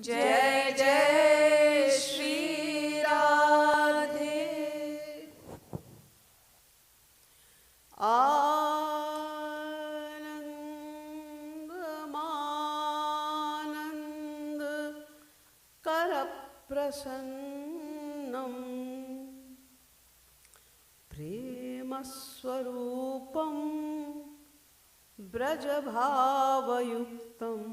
जय जय श्री राधे। आनंद मानंद कर प्रसन्नम प्रेम स्वरूपम ब्रज भावयुक्तम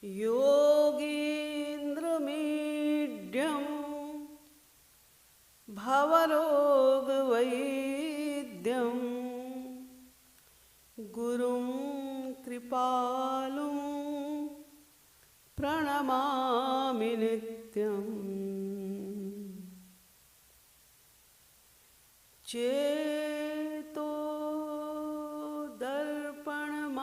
योगीन्द्रमीड्यं भवरोगवैद्यं गुरुं कृपालुं प्रणमामि नित्यम्। चेतो दर्पणमार्जनम्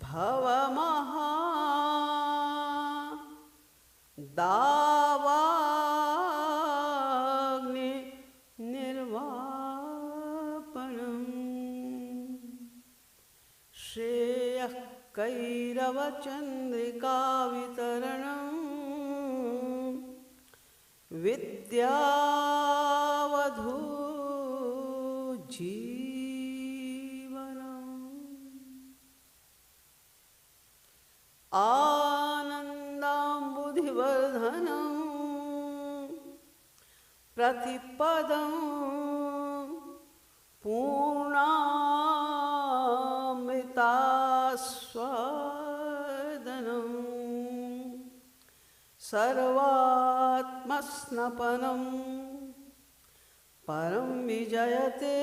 भवमहा दावाग्नि निर्वापणम् श्रेयः कैरवचन्द्रिका वितरणम् विद्यावधू आनन्दाम्बुधिवर्धनं प्रतिपदं पूर्णामृतास्वादनं सर्वात्मस्नपनं परं विजयते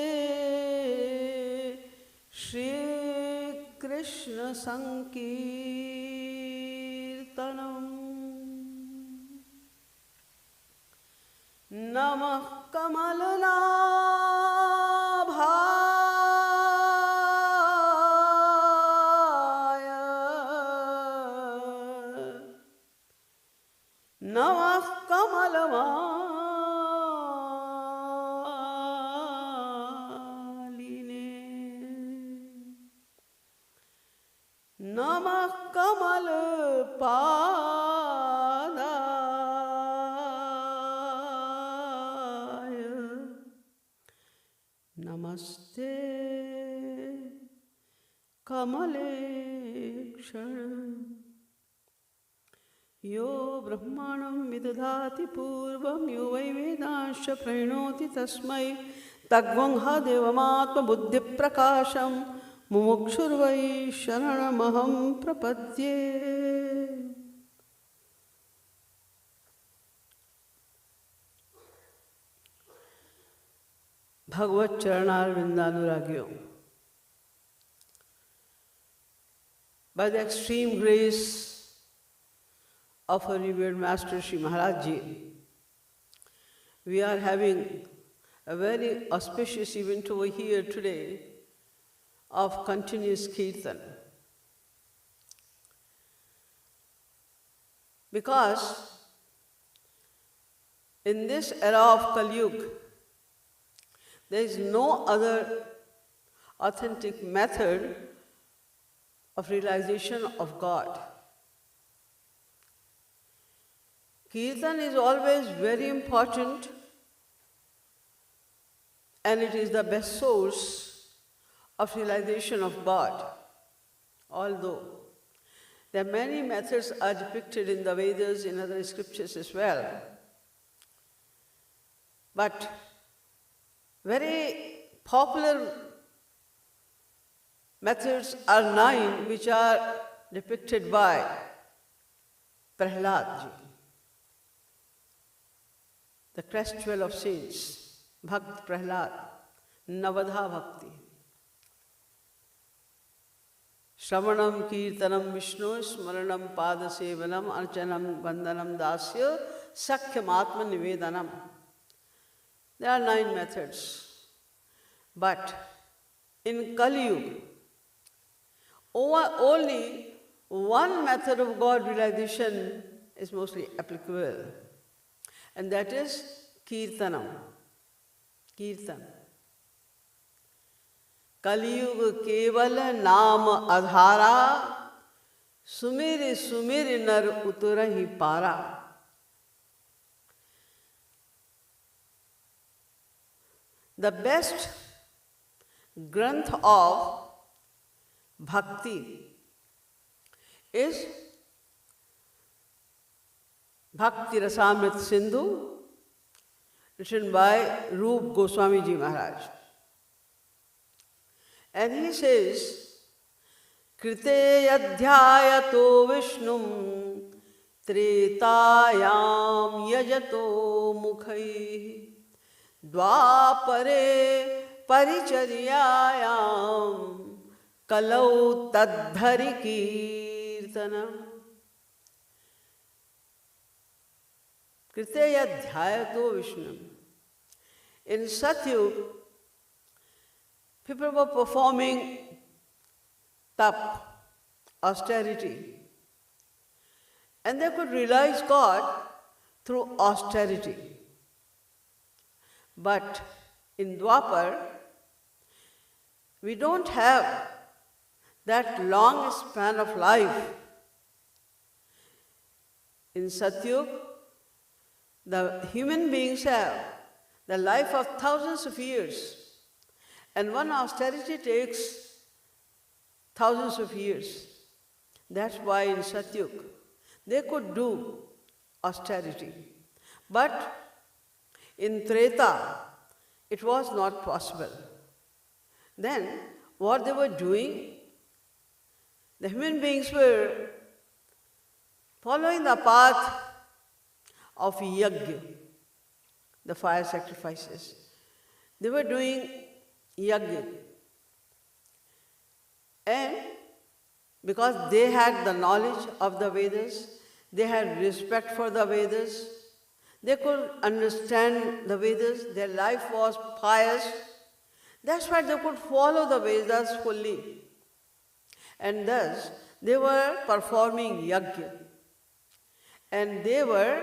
श्रीकृष्ण संकीर्तनम्। नमः कमलनाभाय नमः कमलमालिने नमः कमलपादाय नमस्ते कमलेक्षण। यो ब्रह्माणं विदधाति पूर्वं यो वै वेदांश्च प्रणोति तस्मै तद्वंहा देवमात्मबुद्धिप्रकाशं मुमुक्षुर्वै शरणमहं प्रपद्ये। भगवत चरणारविंदानुरागियों, by the extreme grace of our revered Master Shri Maharaj Ji, we are having a very auspicious event over here today of continuous kirtan. Because in this era of Kali Yuga, there is no other authentic method of realization of God. Kirtan is always very important, and it is the best source of realization of God. Although there are many methods are depicted in the Vedas, in other scriptures as well. But very popular methods are 9 which are depicted by Prahlad Ji, the crest jewel of saints, Bhakt Prahlad, Navadha Bhakti. Shravanam Kirtanam Vishnu Smaranam Padasevanam Archanam Vandanam Dasya Sakhyam Atma Nivedanam. There are 9 methods. But in Kali Yuga, only one method of God realization is mostly applicable, and that is Kirtanam. Kirtan. कलयुग केवल नाम आधारा, सुमिर सुमिर नर उतरहि पारा. The best granth of bhakti is Bhakti Rasamrit Sindhu, written by Rup Goswami Ji Maharaj. And he says, Krite yadhyayato Vishnum Tretayam yajato mukhai Dvapare paricharyayam Kalau tadhari kirtanam. Krite yadhyayato Vishnum. In Satyug, people were performing tap, austerity, and they could realize God through austerity. But in Dwapar, we don't have that long span of life. In Satyug, the human beings have the life of thousands of years, and one austerity takes thousands of years. That's why in Satyug they could do austerity. But in Treta it was not possible. Then what they were doing, the human beings were following the path of yajna, the fire sacrifices. They were doing yajna. And because they had the knowledge of the Vedas, they had respect for the Vedas, they could understand the Vedas, their life was pious, that's why they could follow the Vedas fully. And thus, they were performing yajna. And they were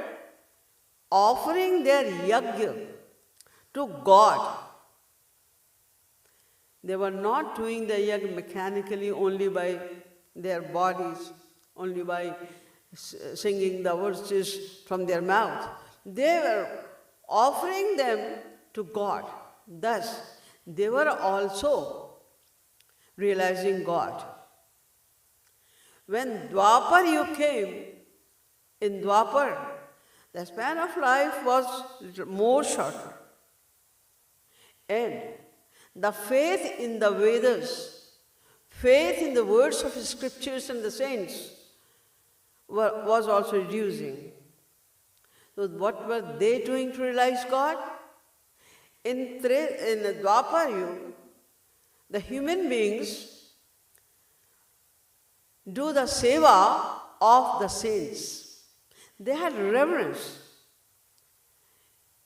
offering their yajna to God. They were not doing the yajna mechanically only by their bodies, only by singing the verses from their mouth. They were offering them to God. Thus, they were also realizing God. When Dwapar Yuga came, in Dwapar, the span of life was more shorter. And the faith in the Vedas, faith in the words of the scriptures and the saints was also reducing. So what were they doing to realize God? In Dwapar Yuga, the human beings do the seva of the saints. They had reverence.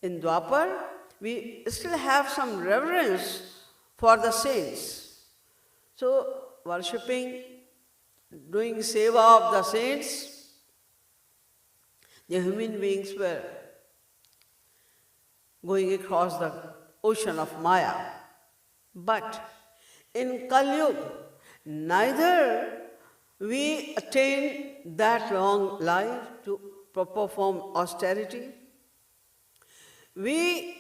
In Dwapar, we still have some reverence for the saints. So, worshipping, doing seva of the saints, the human beings were going across the ocean of Maya. But in Kali Yuga, neither we attain that long life to perform austerity. We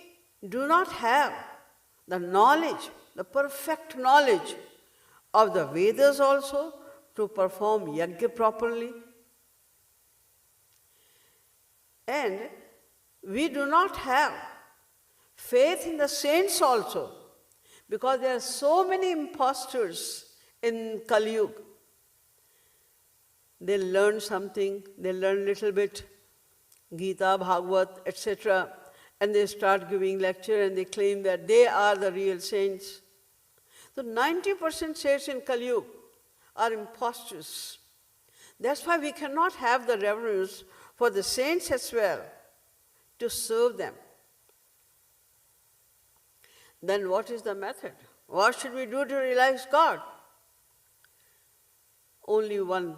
do not have the knowledge, the perfect knowledge of the Vedas also to perform yajna properly. And we do not have faith in the saints also, because there are so many impostors in Kali Yuga. They learn something, they learn little bit, Gita, Bhagavad, etc., and they start giving lecture and they claim that they are the real saints. So 90% saints in Kali Yuga are impostors. That's why we cannot have the reverence for the saints as well to serve them. Then what is the method? What should we do to realize God? Only one,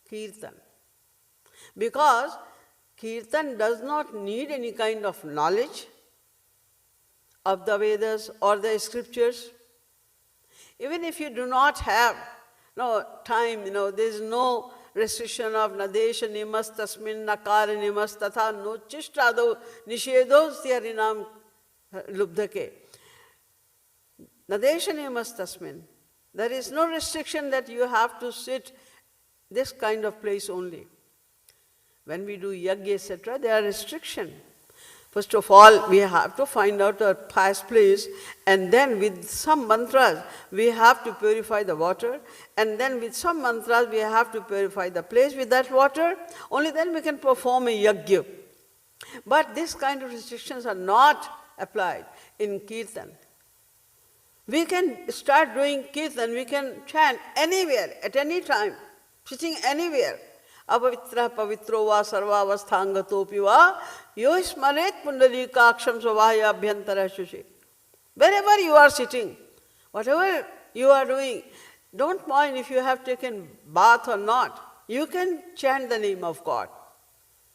Kirtan. Because Kirtan does not need any kind of knowledge of the Vedas or the scriptures. Even if you do not have no time, there is no restriction of nadesha nimas tasmin nakara nimas tatha no chishtado nishedo harinam lubdhake. Nadesha nimas tasmin. There is no restriction that you have to sit this kind of place only. When we do yajna, etc., there are restrictions. First of all, we have to find out a pious place, and then with some mantras, we have to purify the water, and then with some mantras, we have to purify the place with that water. Only then we can perform a yajna. But this kind of restrictions are not applied in kirtan. We can start doing kirtan, we can chant anywhere, at any time, sitting anywhere. Apavitra pavitro va sarvavasthangato va yo smaret pundalikaksham svahaya abhyantara shushi. Wherever you are sitting, whatever you are doing, don't mind if you have taken bath or not. You can chant the name of God.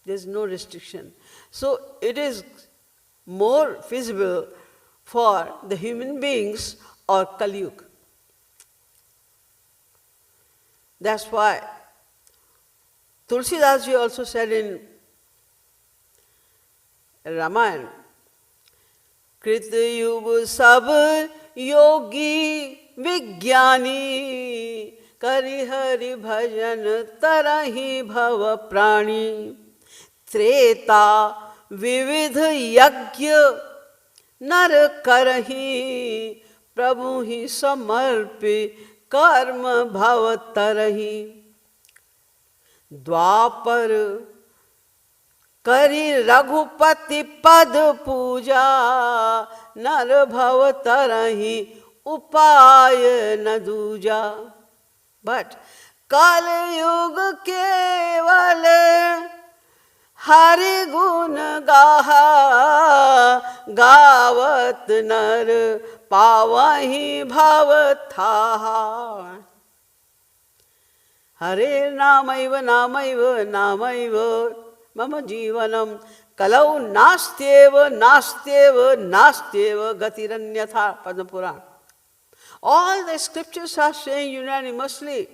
There is no restriction. So it is more feasible for the human beings or Kali Yuga. That's why Tulsidas ji also said in Ramayana, Krita Yuga Sab Yogi Vigyani Kari Hari Bhajan Tarahi Bhava Prani Treta Vividha Yagya Nar Karahi Prabhu hi samarpi karma bhavatarahi Dwapar Kari Raghupati Pad Puja Nar Bhavatarahi Upaya Naduja. But Kali Yuga Keval Hari Gun Gaha Gavat Nar Pavahi Bhavatha Hare Namaiva Namaiva Namaiva Mama Jivanam Kalau Nastyeva Nastyeva Nastyeva Gatiranyatha Padmapurana. All the scriptures are saying unanimously,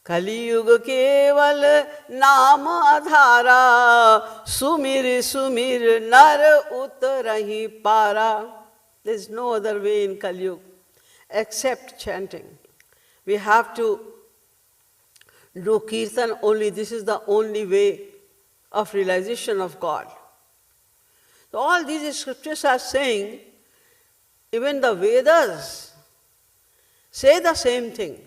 Kali Yuga Keval Nama Adhara Sumir Sumir Nar Uttarahi Para. There is no other way in Kali Yuga except chanting. We have to do kirtan only. This is the only way of realization of God. So all these scriptures are saying, even the Vedas say the same thing.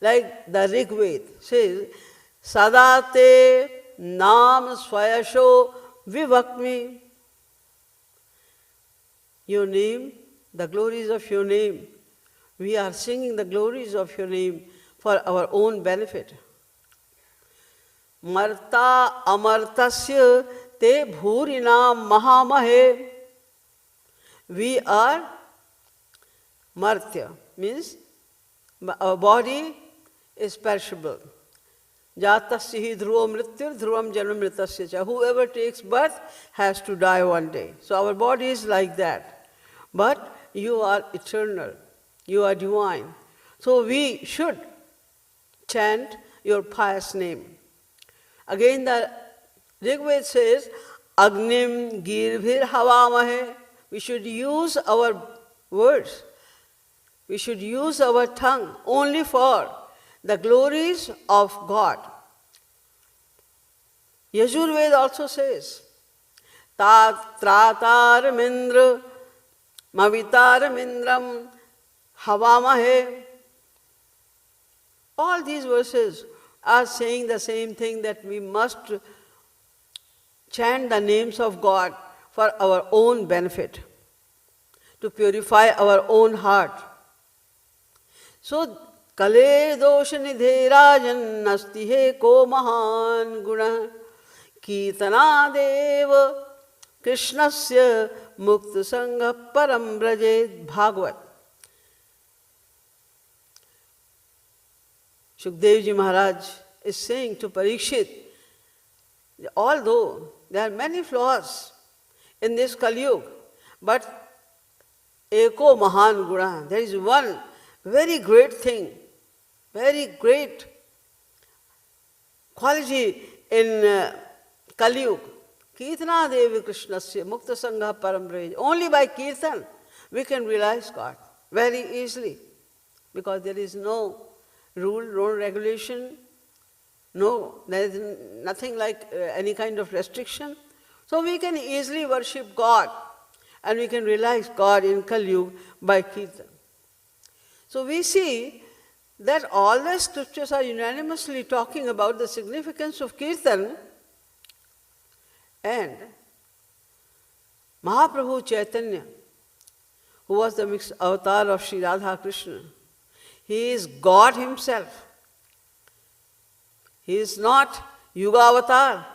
Like the Rig Veda says, Sadate Naam Swayasho Vivakmi. Your name, the glories of your name. We are singing the glories of your name for our own benefit. Marta amartasya te bhurinam mahamahe. We are martya, means our body is perishable. Jatasya hi dhruvam mrityur dhruvam janma mritasya cha. Whoever takes birth has to die one day. So our body is like that. But you are eternal. You are divine. So we should chant your pious name. Again the Rig Veda says, Agnim girbhir havamahe. We should use our words. We should use our tongue only for the glories of God. Yajurveda also says, Tratar mindra mavitar mindram havamahe. All these verses are saying the same thing, that we must chant the names of God for our own benefit, to purify our own heart. So, Kale dosha nidhe rajan nasti he ko mahan guna kirtana deva krishnasya mukta sangha param brajet. Bhagavat. Shukdev ji Maharaj is saying to Parikshit, although there are many flaws in this Kali Yuga, but eko mahan guna. There is one very great thing, very great quality in Kali Yuga. Kirtana Devi Krishnasya Mukta Sangha Param Braj. Only by Kirtan we can realize God very easily, because there is no rule, no regulation, there is nothing like any kind of restriction. So we can easily worship God and we can realize God in Kali Yuga by Kirtan. So we see that all the scriptures are unanimously talking about the significance of Kirtan, and Mahaprabhu Chaitanya, who was the mixed avatar of Sri Radha Krishna, he is God himself. He is not Yuga avatar.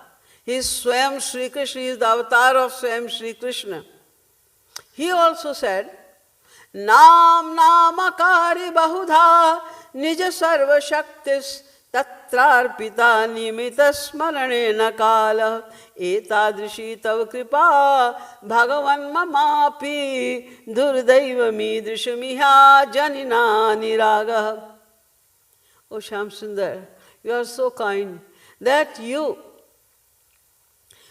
He is Swayam Sri Krishna. He is the avatar of Swayam Sri Krishna. He also said, Naam namakari bahudha nija sarva shaktis tatrarpita nimita smaranena kala etadrishi tav kripa bhagavan mamapi durdaiva midrishamiha janina niraga. O Shyam Sundar, you are so kind that you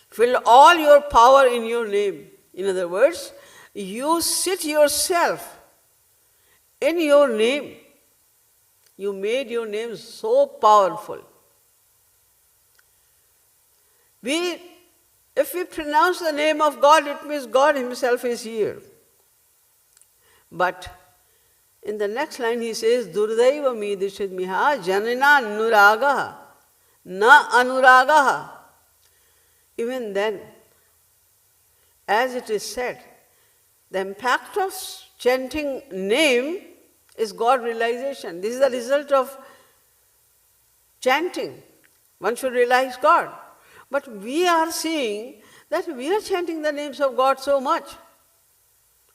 fill all your power in your name. In other words, you sit yourself in your name. You made your name so powerful. If we pronounce the name of God, it means God himself is here. But in the next line he says, Durdaiva midishidmiha janina nuragaha na anuragaha. Even then, as it is said, the impact of chanting name is God realization. This is the result of chanting. One should realize God. But we are seeing that we are chanting the names of God so much.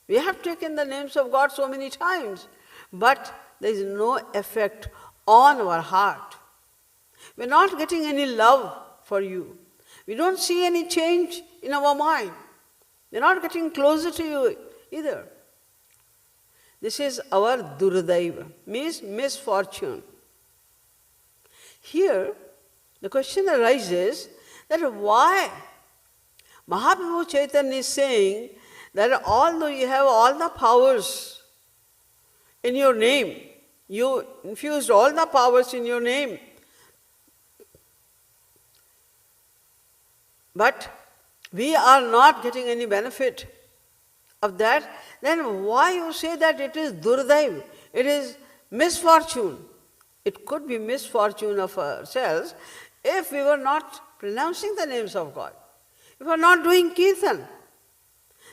We have taken the names of God so many times, but there is no effect on our heart. We are not getting any love for you. We don't see any change in our mind. We are not getting closer to you either. This is our durdaiva, means misfortune. Here, the question arises that why Mahaprabhu Chaitanya is saying that although you have all the powers in your name, you infused all the powers in your name, but we are not getting any benefit of that, then why you say that it is durdaiv, it is misfortune? It could be misfortune of ourselves if we were not pronouncing the names of God, if we were not doing kirtan.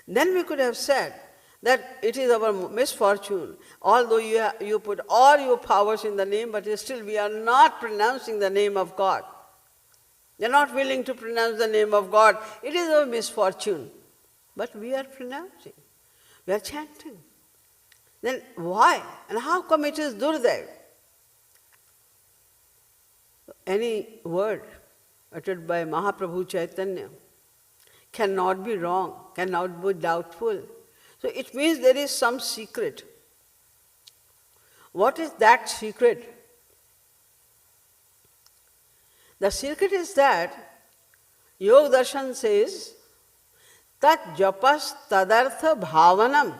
Then we could have said that it is our misfortune, although you put all your powers in the name, but still we are not pronouncing the name of God. We are not willing to pronounce the name of God. It is our misfortune. But we are pronouncing. We are chanting. Then why? And how come it is Durdev? Any word uttered by Mahaprabhu Chaitanya cannot be wrong, cannot be doubtful. So it means there is some secret. What is that secret? The secret is that Yoga Darshan says, Tat japas tadartha bhavanam.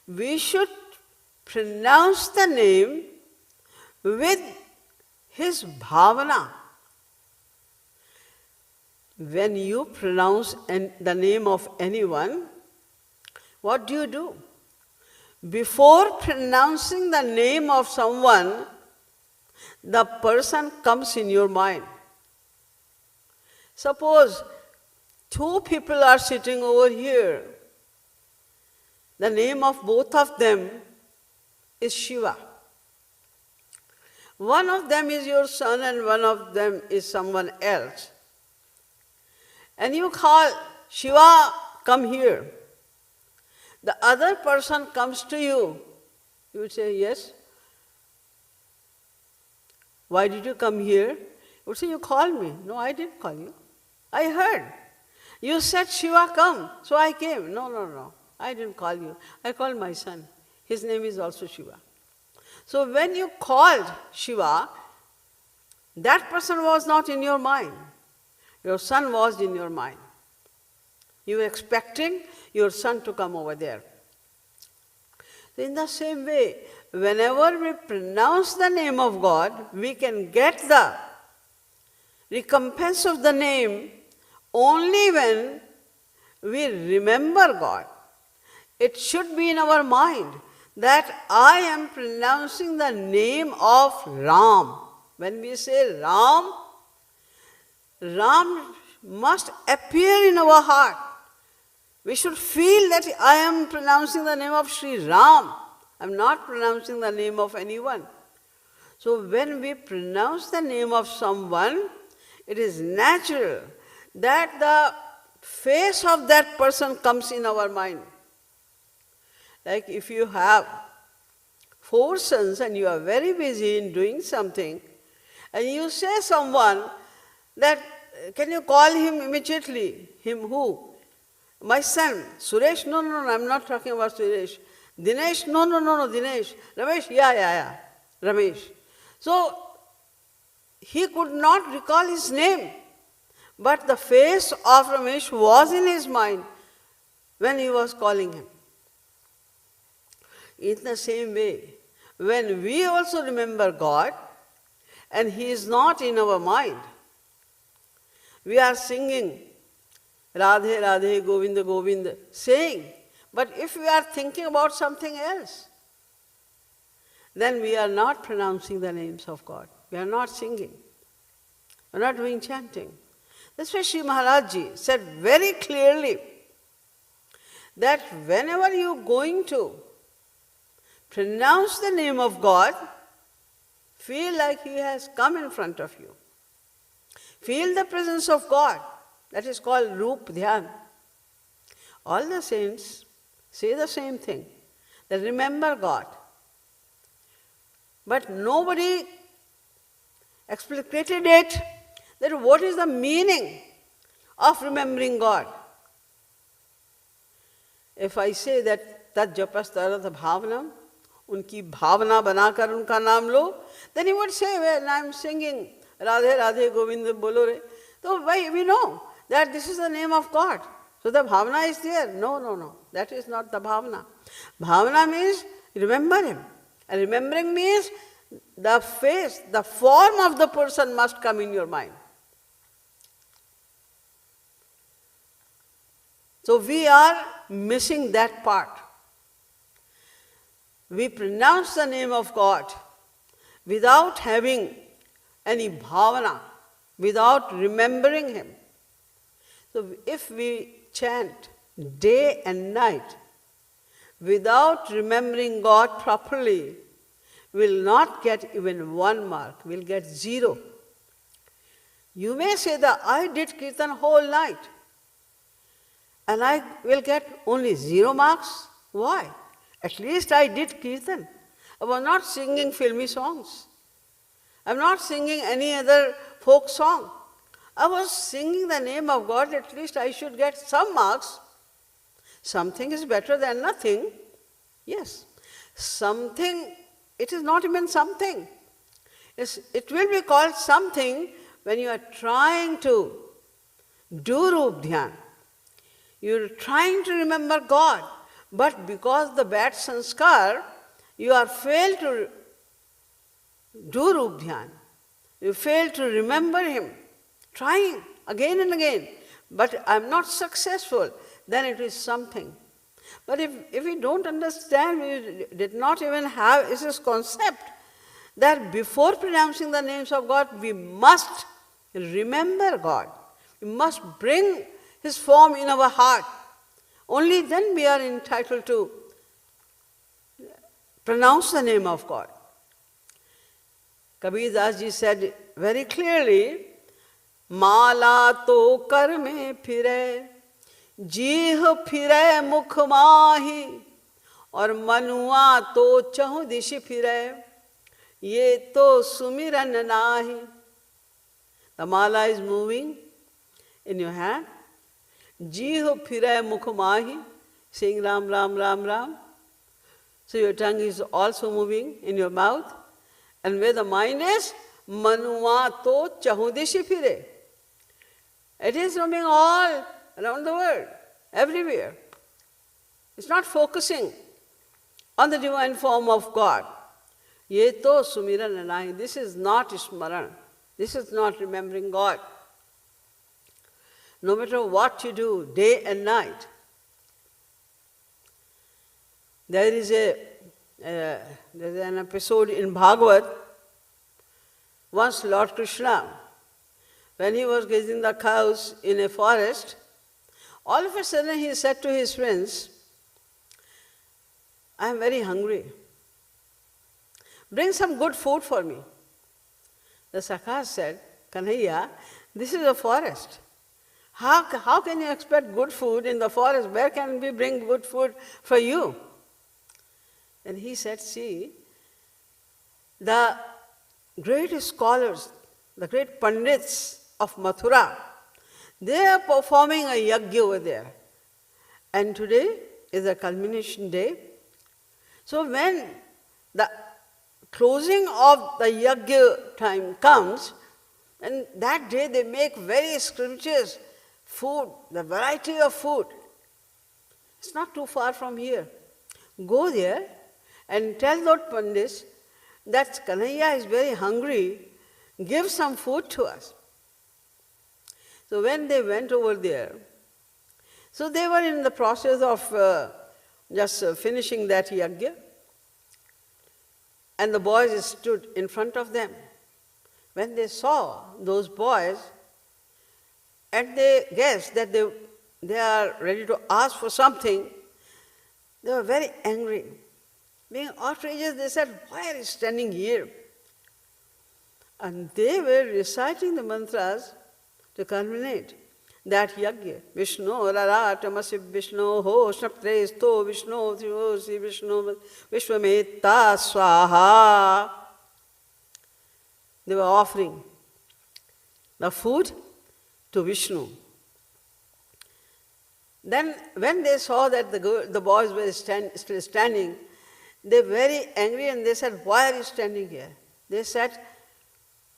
We should pronounce the name with his bhavana. When you pronounce the name of anyone, what do? Before pronouncing the name of someone, the person comes in your mind. Suppose two people are sitting over here. The name of both of them is Shiva. One of them is your son and one of them is someone else. And you call, Shiva, come here. The other person comes to you. You would say, yes. Why did you come here? You would say, you called me. No, I didn't call you. I heard. You said, Shiva, come. So I came. No. I didn't call you. I called my son. His name is also Shiva. So when you called Shiva, that person was not in your mind. Your son was in your mind. You were expecting your son to come over there. So in the same way, whenever we pronounce the name of God, we can get the recompense of the name only when we remember God. It should be in our mind that I am pronouncing the name of Ram. When we say Ram, Ram must appear in our heart. We should feel that I am pronouncing the name of Sri Ram. I am not pronouncing the name of anyone. So when we pronounce the name of someone, it is natural that the face of that person comes in our mind. Like if you have 4 sons and you are very busy in doing something, and you say someone that, can you call him immediately? Him who? My son, Suresh? No, I'm not talking about Suresh. Dinesh? No, Dinesh. Ramesh? Yeah. Ramesh. So, he could not recall his name, but the face of Ramesh was in his mind when he was calling him. In the same way, when we also remember God, and He is not in our mind, we are singing Radhe Radhe Govinda Govinda, saying, but if we are thinking about something else, then we are not pronouncing the names of God. We are not singing. We are not doing chanting. That's why Sri Maharaj Ji said very clearly that whenever you are going to pronounce the name of God, feel like He has come in front of you. Feel the presence of God. That is called Roop Dhyan. All the saints say the same thing. They remember God. But nobody explicated it, that what is the meaning of remembering God. If I say that tat japas tarat bhavanam, unki bhavana banakar unka naam lo, then he would say, well, I am singing Radhe Radhe Govinda Bolo Re. So why we know that this is the name of God. So the bhavana is there. No. That is not the bhavana. Bhavana means remember Him. And remembering means the face, the form of the person must come in your mind. So we are missing that part. We pronounce the name of God without having any bhavana, without remembering Him. So if we chant day and night without remembering God properly, we will not get even 1 mark, we will get 0. You may say that I did kirtan whole night and I will get only 0 marks. Why? At least I did kirtan. I was not singing filmy songs. I am not singing any other folk song. I was singing the name of God, at least I should get some marks. Something is better than nothing. Yes. Something, it is not even something. It will be called something when you are trying to do Roop Dhyan. You are trying to remember God, but because the bad sanskar, you are failed to do Roop Dhyan. You fail to remember Him, trying again and again, but I am not successful, then it is something. But if we don't understand, we did not even have this concept that before pronouncing the names of God, we must remember God. We must bring His form in our heart. Only then we are entitled to pronounce the name of God. Kabir Das ji said very clearly, Mala to kar mein phire, जीह फिरे मुख माही और मनुआ तो चहु दिश फिरे ये तो सुमिरन नाही. The mala is moving in your hand. जीह फिरे मुख माही, saying Ram, Ram, Ram, Ram. So your tongue is also moving in your mouth. And where the mind is, Manuwa to chahudishi phire. It is roaming all around the world, everywhere. It's not focusing on the divine form of God. Ye to sumiran nahi. This is not smaran. This is not remembering God. No matter what you do, day and night. There is an episode in Bhagavad. Once Lord Krishna, when he was grazing the cows in a forest, all of a sudden he said to his friends, I am very hungry. Bring some good food for me. The Sakhas said, Kanhaiya, this is a forest. How can you expect good food in the forest? Where can we bring good food for you? And he said, see, the great scholars, the great pandits of Mathura, they are performing a yajna over there. And today is a culmination day. So when the closing of the yajna time comes, and that day they make very scrumptious food, the variety of food. It's not too far from here. Go there and tell those pandits that Kanhaiya is very hungry, give some food to us. So when they went over there, so they were in the process of just finishing that yajna, and the boys stood in front of them. When they saw those boys, and they guessed that they are ready to ask for something, they were very angry. Being outrageous, they said, why are you standing here? And they were reciting the mantras to culminate that yajna. Vishnu, Rara, Tamasi Vishnu, Ho, Snaptre, Sto, Vishnu, Thivosi, Vishnu, Vishwameta, Swaha. They were offering the food to Vishnu. Then when they saw that the boys were still standing, they were very angry and they said, why are you standing here? They said,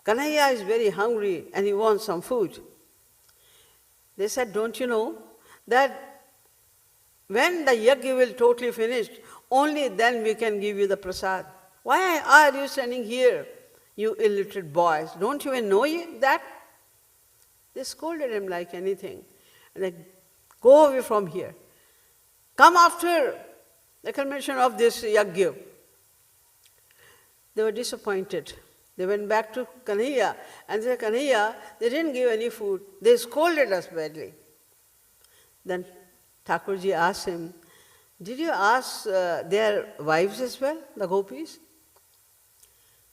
Kanhaiya is very hungry and he wants some food. They said, don't you know that when the yajna will totally finish, only then we can give you the prasad. Why are you standing here, you illiterate boys? Don't you even know that? They scolded him like anything. And they go away from here. Come after the culmination of this yajna. They were disappointed. They went back to Kanhaiya and said, Kanhaiya, they didn't give any food. They scolded us badly. Then Thakurji asked him, did you ask their wives as well, the gopis?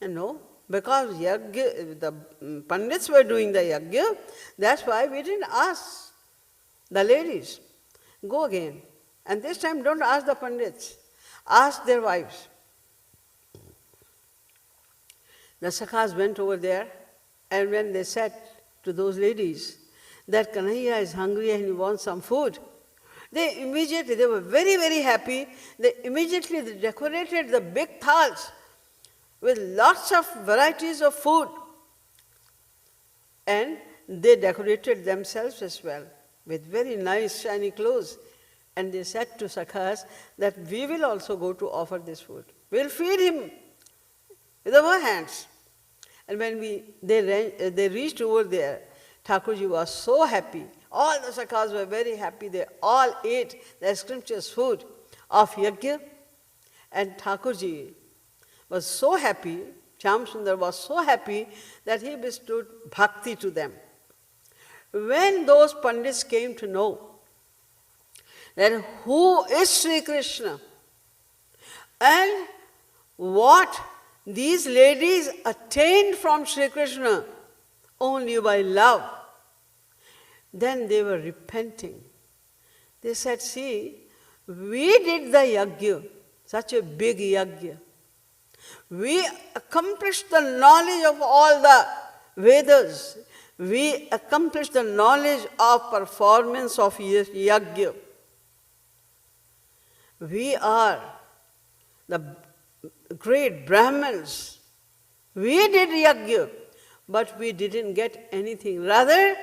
And no, because yajna, the pandits were doing the yajna, that's why we didn't ask the ladies. Go again. And this time don't ask the pandits, ask their wives. The Sakhas went over there, and when they said to those ladies that Kanhaiya is hungry and he wants some food, they were very, very happy. They immediately decorated the big thals with lots of varieties of food. And they decorated themselves as well with very nice shiny clothes. And they said to Sakhas that we will also go to offer this food. We'll feed him with our hands. And when they reached over there, Thakurji was so happy. All the Sakhas were very happy. They all ate the scrumptious food of yajna. And Thakurji was so happy, Shyamsundar was so happy that he bestowed bhakti to them. When those pandits came to know that who is Sri Krishna and what these ladies attained from Sri Krishna only by love, then they were repenting. They said, see, we did the yajna, such a big yajna. We accomplished the knowledge of all the Vedas. We accomplished the knowledge of performance of yajna. We are the great Brahmins. We did yajna, but we didn't get anything. Rather,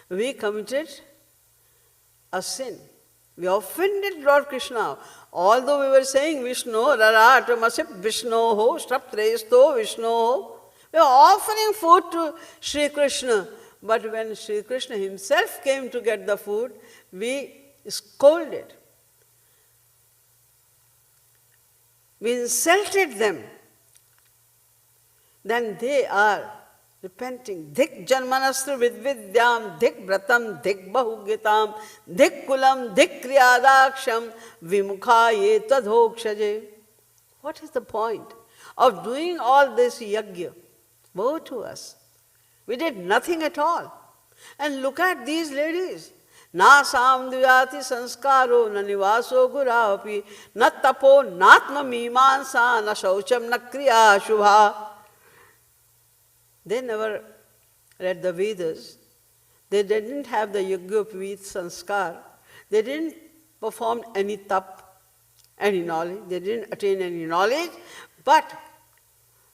we committed a sin. We offended Lord Krishna. Although we were saying Vishnu, Raratamasi Vishnu ho, Straptresto Vishnu ho. We were offering food to Sri Krishna. But when Sri Krishna himself came to get the food, we scolded. We insulted them. Then they are repenting. Dik janmanastru vidvidyam, dik vratam, dik bahugitam, dik kulam, dik kriyadaksham, vimukhaye tadhokshaje. What is the point of doing all this yajna? Woe to us. We did nothing at all. And look at these ladies. Na samdhyati sanskaro na nivaso gurapi na tapo natma mimansa na shaucham na kriya shubha. They never read the Vedas. They didn't have the Yajna sanskar. They didn't perform any tap, any knowledge. They didn't attain any knowledge. But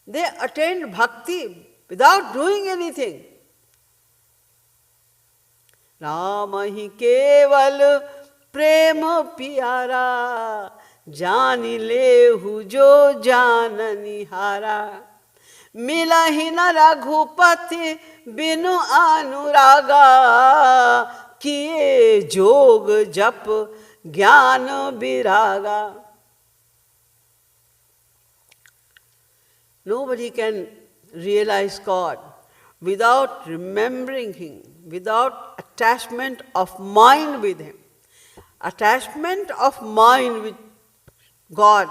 they attained bhakti without doing anything. Rama hi keval prema pyara jani lehu jo janani hara. Mila hi na raghupati binu anuraga kiye jog jap jnana viraga. Nobody can realize God without remembering Him, without attachment of mind with Him. Attachment of mind with God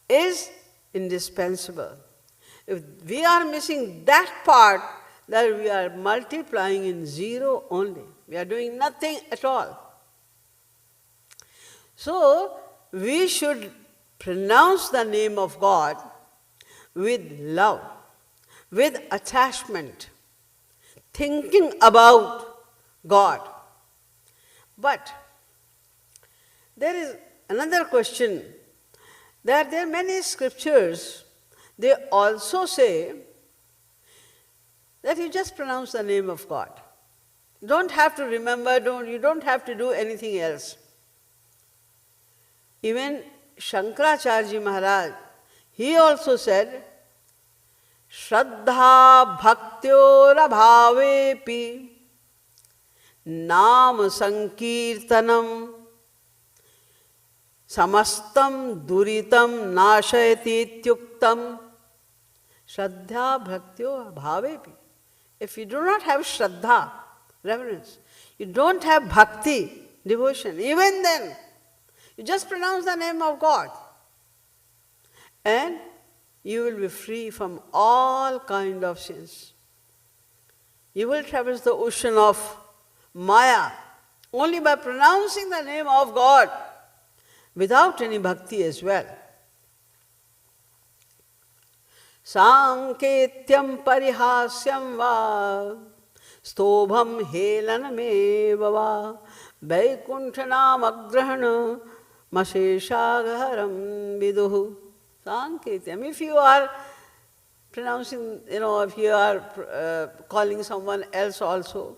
is indispensable. If we are missing that part, then we are multiplying in zero only. We are doing nothing at all. So, we should pronounce the name of God with love, with attachment, thinking about God. But there is another question, that there are many scriptures, they also say that you just pronounce the name of God. You don't have to remember, you don't have to do anything else. Even Shankaracharya Maharaj, he also said, Shraddha bhaktyor abhavepi Naam sankirtanam samastam duritam nashayati ityuktam. Shraddha bhaktyor abhavepi. If you do not have Shraddha, reverence, you don't have bhakti, devotion, even then, you just pronounce the name of God and you will be free from all kind of sins. You will traverse the ocean of Maya only by pronouncing the name of God without any bhakti as well. Sanketyam parihasyam va stobham helanameva va vaikunthanam agrahana maseshagaharam viduhu. Sanketyam. If you are pronouncing, if you are calling someone else also,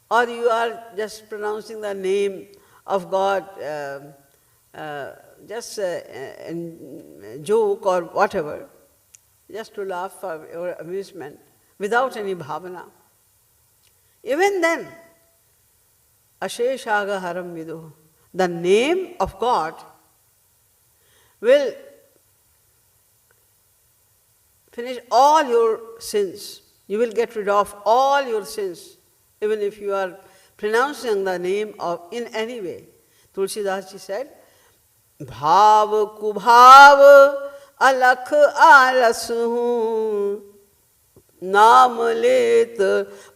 or you are just pronouncing the name of God, just in joke or whatever, just to laugh for your amusement, without any bhavana. Even then, Asheshaga haram vidu, the name of God will finish all your sins. You will get rid of all your sins, even if you are pronouncing the name of in any way. Tulsidas ji said, Bhav kubhav alakh alas hu Naam let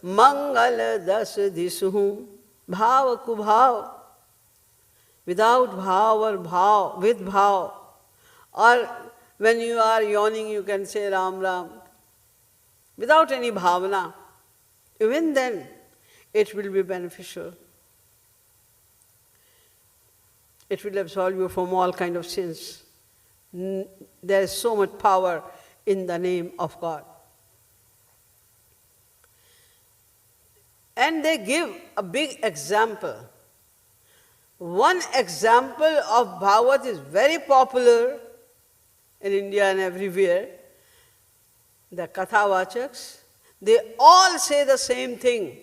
mangal das dis hu. Bhav kubhav, without bhav or bhav, with bhav. Or when you are yawning, you can say Ram Ram, without any bhavana. Even then, it will be beneficial. It will absolve you from all kind of sins. There is so much power in the name of God. And they give a big example. One example of Bhagavad is very popular in India and everywhere. The Kathavachaks, they all say the same thing.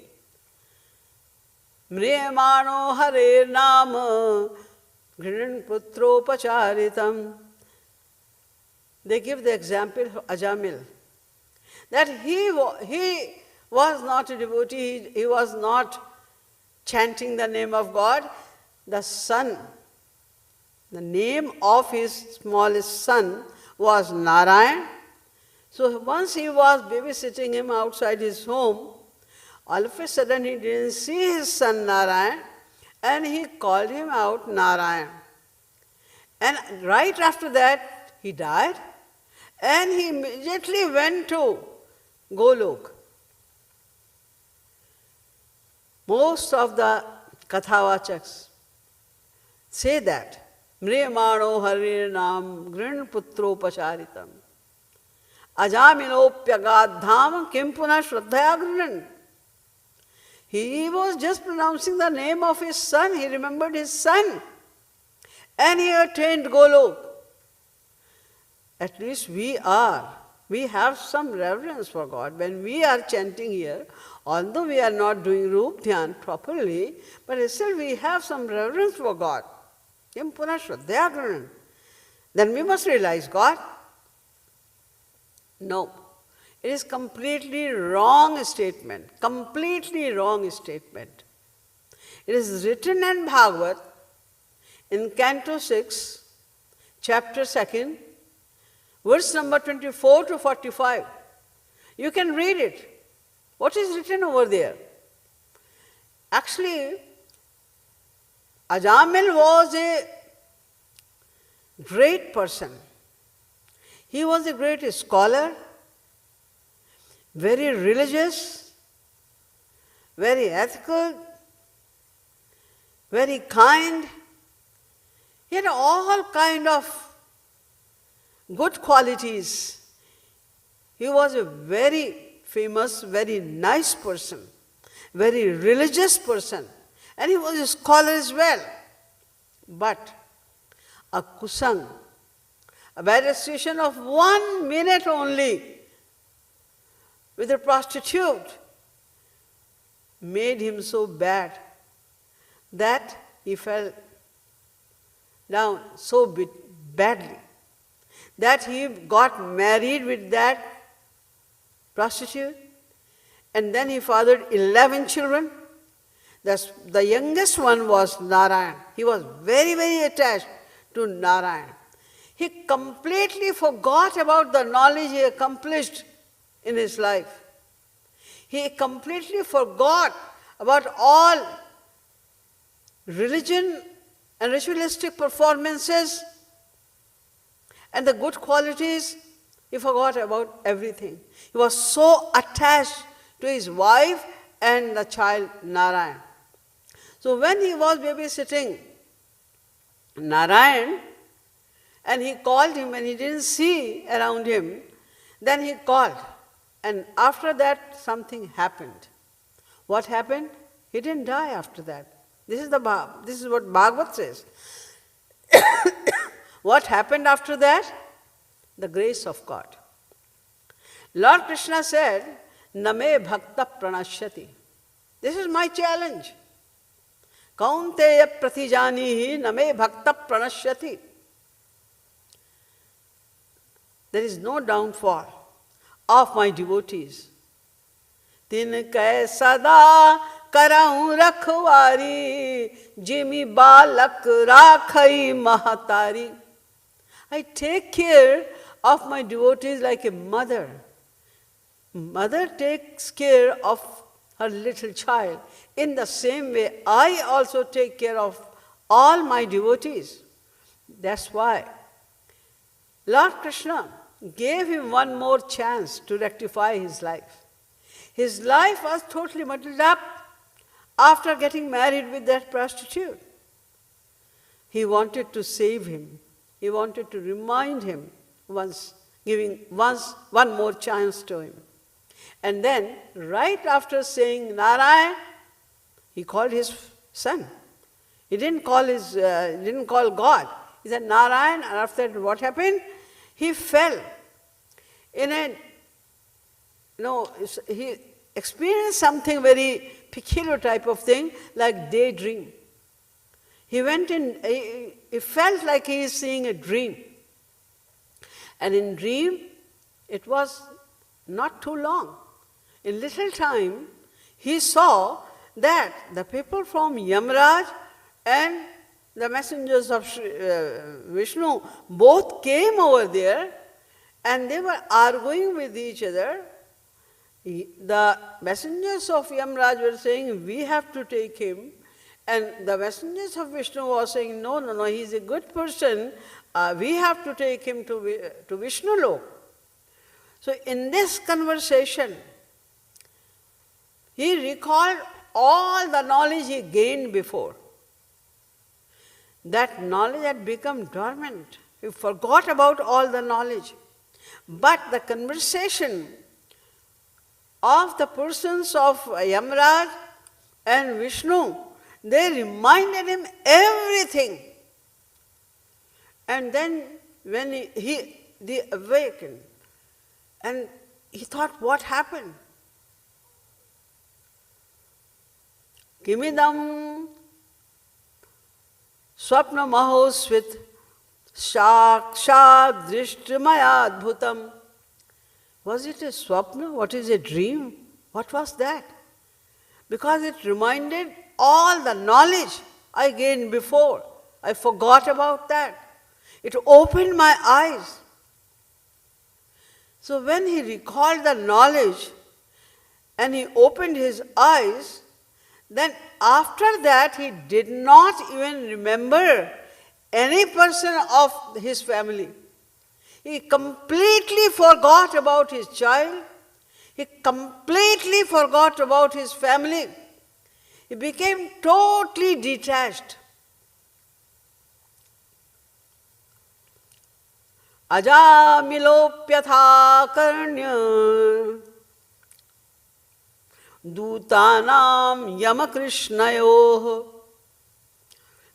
Mriyamano Hare Naam Grin Putropacharitam. They give the example of Ajamil. That he was not a devotee, he was not chanting the name of God. The son, the name of his smallest son was Narayan. So once he was babysitting him outside his home, all of a sudden he didn't see his son Narayan and he called him out Narayan. And right after that he died and he immediately went to Golok. Most of the Kathavachaks say that. Mriyamano Hare Naam Grin Putro Pacharitam. Ajaminopyagadham Kim Puna Shraddhaya Grinan. He was just pronouncing the name of his son. He remembered his son. And he attained Golok. At least we have some reverence for God. When we are chanting here, although we are not doing Rup Dhyan properly, but still we have some reverence for God. Kim Puna Shraddhaya Grinan. Then we must realize God. No. It is completely wrong statement. Completely wrong statement. It is written in Bhagavad in Canto 6, Chapter 2, verse number 24 to 45. You can read it. What is written over there? Actually, Ajamil was a great person. He was a great scholar, very religious, very ethical, very kind. He had all kind of good qualities. He was a very famous, very nice person, very religious person, and he was a scholar as well. But a kusang, a bad association of 1 minute only with a prostitute made him so bad that he fell down so badly that he got married with that prostitute, and then he fathered 11 children. The youngest one was Narayan. He was very, very attached to Narayan. He completely forgot about the knowledge he accomplished in his life. He completely forgot about all religion and ritualistic performances and the good qualities. He forgot about everything. He was so attached to his wife and the child Narayan. So when he was babysitting Narayan, and he called him and he didn't see around him, then he called. And after that, something happened. What happened? He didn't die after that. This is what Bhagavad says. What happened after that? The grace of God. Lord Krishna said, Name bhakta pranashyati. This is my challenge. Kaunteya pratijanihi name bhakta pranashyati. There is no downfall of my devotees. Tinkai sada karau rakhwari, jimi balak rakhai mahatari. I take care of my devotees like a mother. Mother takes care of her little child. In the same way, I also take care of all my devotees. That's why Lord Krishna gave him one more chance to rectify his life. His life was totally muddled up after getting married with that prostitute. he wanted to save him. He wanted to remind him once, giving one more chance to him. And then, right after saying Narayan, he called his son. He didn't call God. He said Narayan, and after that, what happened? He fell in he experienced something very peculiar type of thing, like daydream. He felt like he is seeing a dream. And in dream, it was not too long. In little time, he saw that the people from Yamraj and the messengers of Vishnu both came over there, and they were arguing with each other. The messengers of Yamraj were saying, we have to take him. And the messengers of Vishnu were saying, no, he is a good person. We have to take him to Vishnu Lok. So in this conversation, he recalled all the knowledge he gained before. That knowledge had become dormant. He forgot about all the knowledge. But the conversation of the persons of Yamraj and Vishnu, they reminded him everything. And then when they awakened, and he thought, what happened? Kimidam swapna mahosvit shakshat drishtimaya adbhutam. Was it a swapna? What is a dream? What was that? Because it reminded all the knowledge I gained before. I forgot about that. It opened my eyes. So when he recalled the knowledge and he opened his eyes, then after that he did not even remember any person of his family. He completely forgot about his child. He completely forgot about his family. He became totally detached. Ajamilopyatha karnya dutanam yamakrishnayah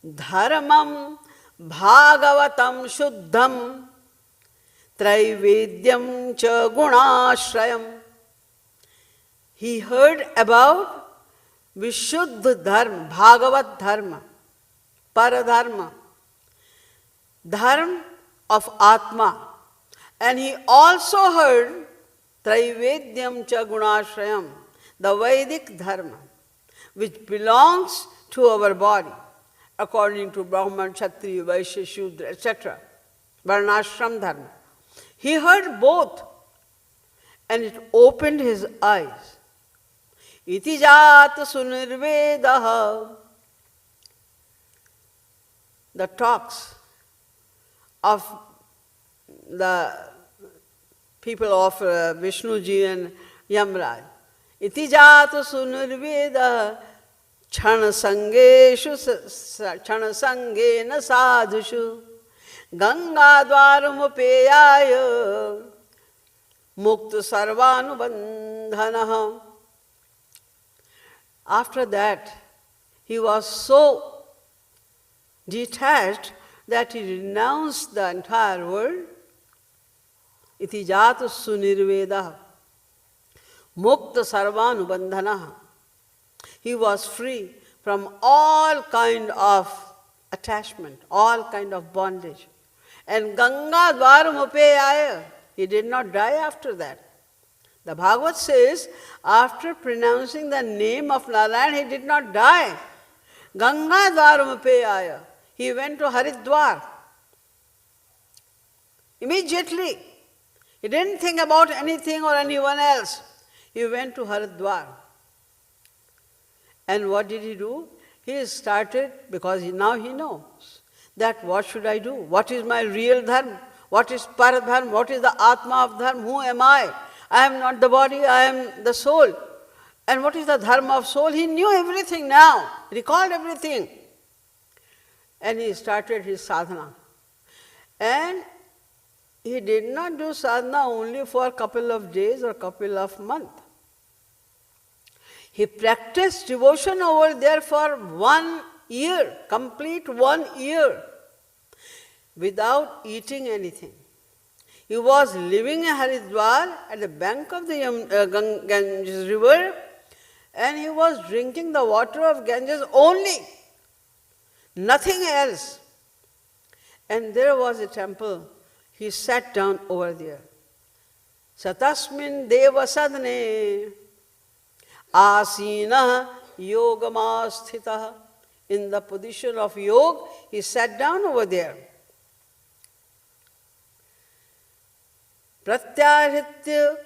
dharmam bhagavatam shuddham traivedyam cha gunashrayam. He heard about Vishuddha Dharma, Bhagavat Dharma, Paradharma, Dharma of Atma. And he also heard Traivedyam cha Gunashrayam, the Vedic Dharma, which belongs to our body, according to Brahman, Kshatriya, Vaishya, Shudra, etc. Varnashram Dharma. He heard both, and it opened his eyes. Iti jata sunirvedaha. The talks of the people of Vishnuji and Yamraj. Iti jata sunirvedaha chana sangena sadhushu ganga dvaramupeyaya mukta sarvanubandhanaha. After that, he was so detached that he renounced the entire world. Iti jata sunirvedaha mukta sarvanubandhanaha. He was free from all kind of attachment, all kind of bondage. And Ganga dvaramupeyaya, he did not die after that. The Bhagavad says, after pronouncing the name of Narayan, he did not die. Ganga dvaramupeyaya, he went to Haridwar. Immediately. He didn't think about anything or anyone else. He went to Haridwar. And what did he do? He started, because now he knows that what should I do? What is my real dharma? What is paradharma? What is the atma of dharma? Who am I? I am not the body, I am the soul. And what is the dharma of soul? He knew everything now, recalled everything. and he started his sadhana. And he did not do sadhana only for a couple of days or couple of months. He practiced devotion over there for 1 year, complete 1 year, without eating anything. He was living in Haridwar at the bank of the Ganges river, and he was drinking the water of Ganges only, nothing else. And there was a temple. He sat down over there. Satasmin deva sadhane asina yogamasthita. In the position of yoga, he sat down over there. Pratyahritya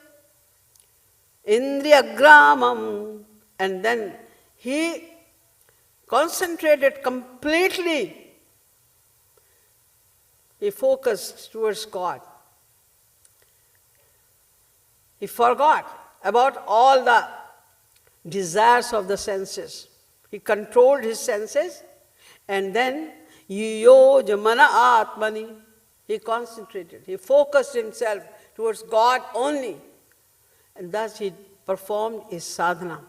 indriyagramam. And then he concentrated completely. He focused towards God. He forgot about all the desires of the senses. He controlled his senses, and then yo jamana atmani. He concentrated. He focused himself towards God only, and thus he performed his sadhana.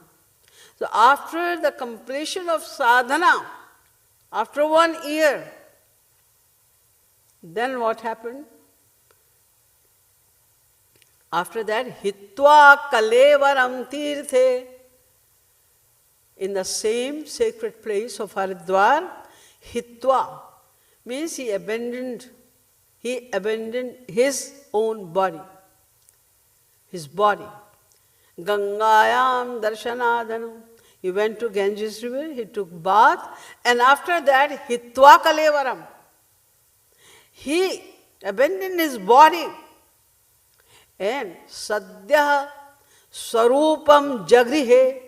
So after the completion of sadhana, after 1 year, then what happened? After that, hitva kalevaram tirthe, in the same sacred place of Haridwar, hitva means he abandoned his own body, his body. Gangayam darshanadhanam. He went to Ganges river, he took bath, and after that, hitva kalevaram. He abandoned his body, and sadhya sarupam jagrihe,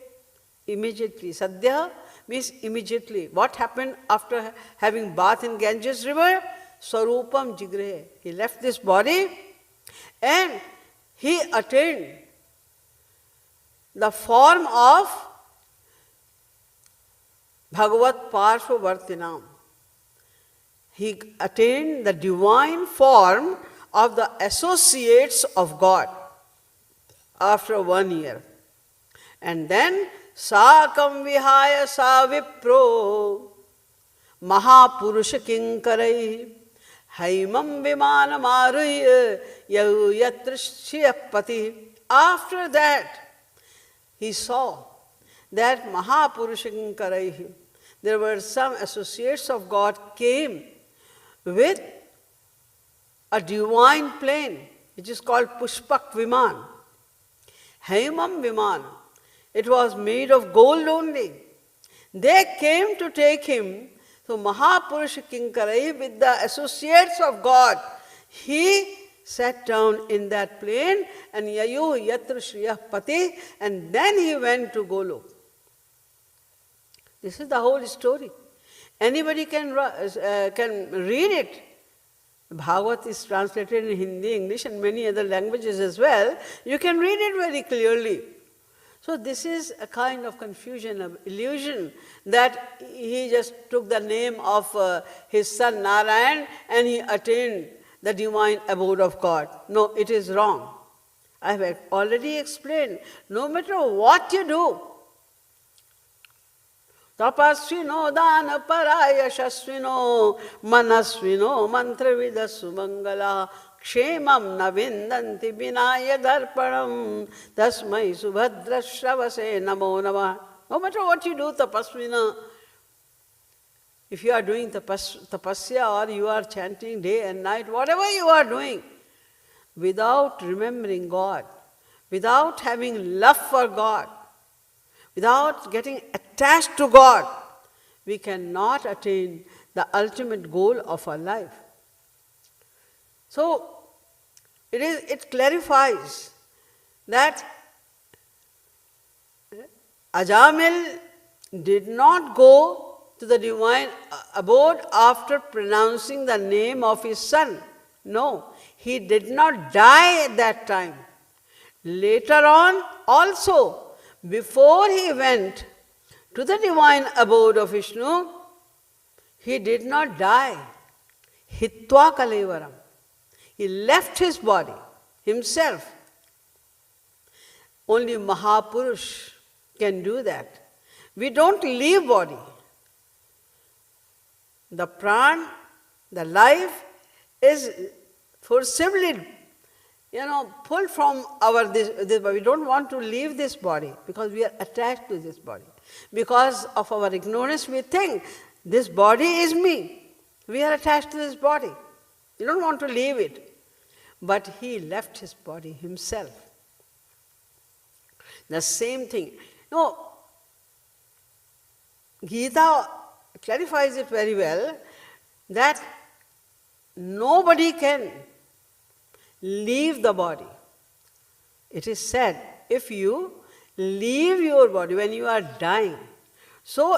immediately. Sadhya means immediately. What happened after having bath in Ganges river? Sarupam jagrihe. He left this body and he attained the form of Bhagavat Parshvavartinam. He attained the divine form of the associates of God after 1 year. And then, Sakam vihaya sa vipro mahapurusha kinkarai haimam vimanam aruya yau yatrishya. After that, he saw that Mahapurusha kinkarai, there were some associates of God came with a divine plane, which is called Pushpak Viman. Haimam Viman. It was made of gold only. They came to take him. So Mahapurusha Kinkarai, with the associates of God, he sat down in that plane, and Yayu Yatra Shriyah Pati, and then he went to Golok. This is the whole story. Anybody can read it. Bhagavat is translated in Hindi, English, and many other languages as well. You can read it very clearly. So this is a kind of confusion, of illusion, that he just took the name of his son Narayan and he attained the divine abode of God. No, it is wrong. I have already explained. No matter what you do, tapasvino dana paraya shasvino manasvino mantravidha sumangala kshemam navindanti vinaya darpanam tasmai subhadra shravase namo namah. No matter what you do, tapasvina, if you are doing tapasya or you are chanting day and night, whatever you are doing, without remembering God, without having love for God, without getting attached to God, we cannot attain the ultimate goal of our life. So, it clarifies that Ajamil did not go to the divine abode after pronouncing the name of his son. No, he did not die at that time. Later on, also, before he went to the divine abode of Vishnu, He did not die. Hitva kalevaram. He left his body, himself. Only Mahapurush can do that. We don't leave body. The pran, the life is forcibly, pulled from our this body. We don't want to leave this body because we are attached to this body. Because of our ignorance, we think this body is me. We are attached to this body. We don't want to leave it. But he left his body himself. The same thing. Gita clarifies it very well that nobody can leave the body. It is said, if you leave your body when you are dying, so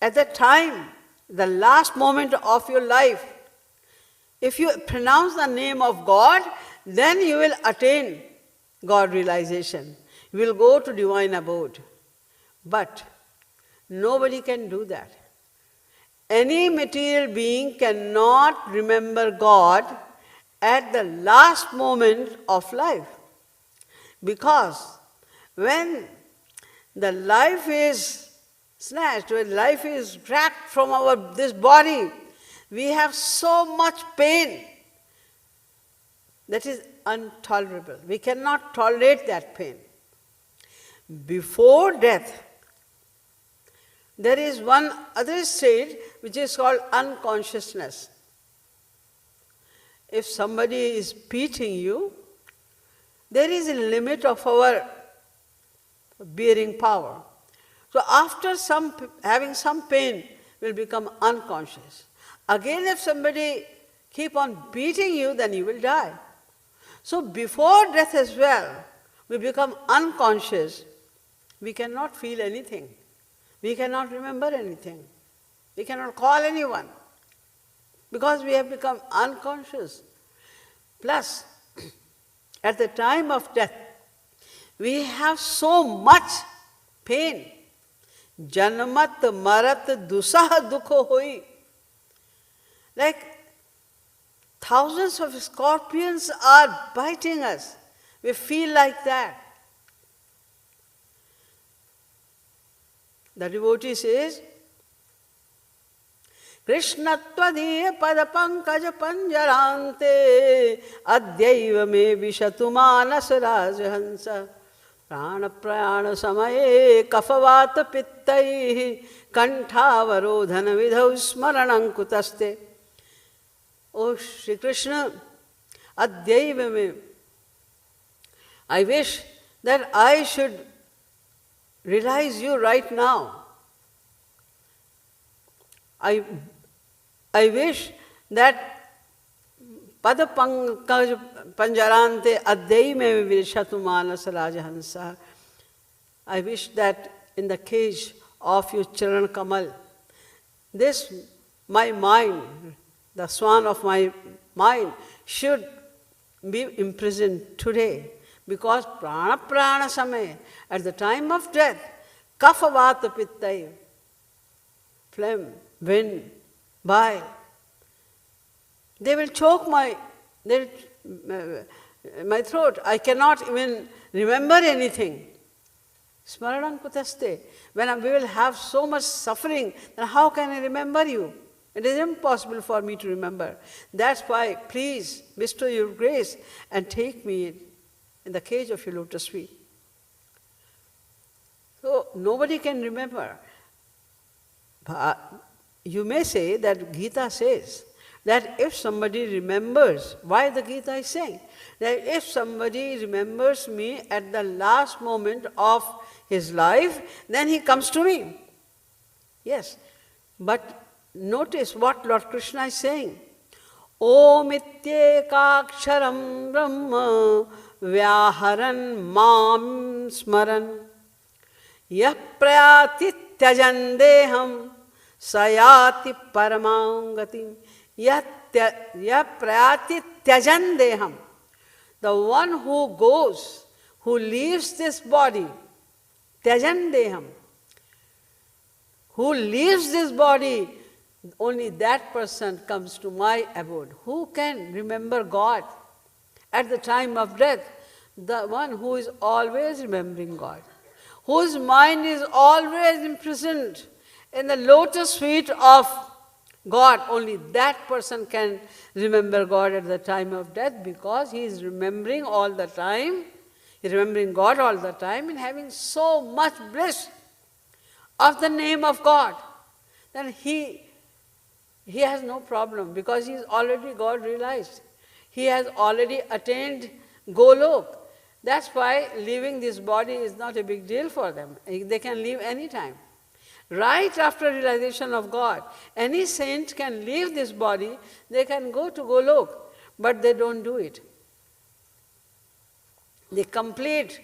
at the time, the last moment of your life, if you pronounce the name of God, then you will attain God realization. You will go to divine abode. But nobody can do that. Any material being cannot remember God at the last moment of life. Because when the life is snatched, when life is cracked from this body, we have so much pain that is intolerable. We cannot tolerate that pain. Before death, there is one other state which is called unconsciousness. If somebody is beating you, there is a limit of our bearing power. So after having some pain, we'll become unconscious. Again, if somebody keep on beating you, then you will die. So before death as well, we become unconscious. We cannot feel anything. We cannot remember anything. We cannot call anyone because we have become unconscious. Plus, at the time of death, we have so much pain. Janmat marat dusah dukho hoi. Like thousands of scorpions are biting us. We feel like that. The devotee says, Krishnattvadiya padapankaj panjarante adyaiva me vishatu manas rajhansa prana prayana samaye kafavata pittaihi kantavarodhana vidhau smaranam kutaste. Oh Shri Krishna, adyaiva me, I wish that I should realize you right now. I wish that padapankaj panjarante adyaime virshatu manas rajahansa. I wish that in the cage of your Charan Kamal, this, my mind, the swan of my mind, should be imprisoned today. Because prana prana samay, at the time of death, kapha vata pittai, phlegm, wind, bile, they will choke my throat. I cannot even remember anything. Smaranam kutaste. When we will have so much suffering, then how can I remember you? It is impossible for me to remember. That's why, please, bestow your grace and take me in the cage of your lotus feet. So nobody can remember. But you may say that Gita says that if somebody remembers, why the Gita is saying? That if somebody remembers me at the last moment of his life, then he comes to me. Yes, but notice what Lord Krishna is saying. Om ityekaksharam brahma vyaharan mam smaran yah prayati tyajan deham sayati paramam yah prayati tyajan deham. The one who goes, who leaves this body, tyajan deham, who leaves this body, only that person comes to my abode. Who can remember God at the time of death? The one who is always remembering God, whose mind is always imprisoned in the lotus feet of God. Only that person can remember God at the time of death, because he is remembering all the time, he is remembering God all the time and having so much bliss of the name of God. Then he has no problem, because he is already God realized. He has already attained Golok. That's why leaving this body is not a big deal for them. They can leave any time. Right after realization of God, any saint can leave this body, they can go to Golok, but they don't do it. They complete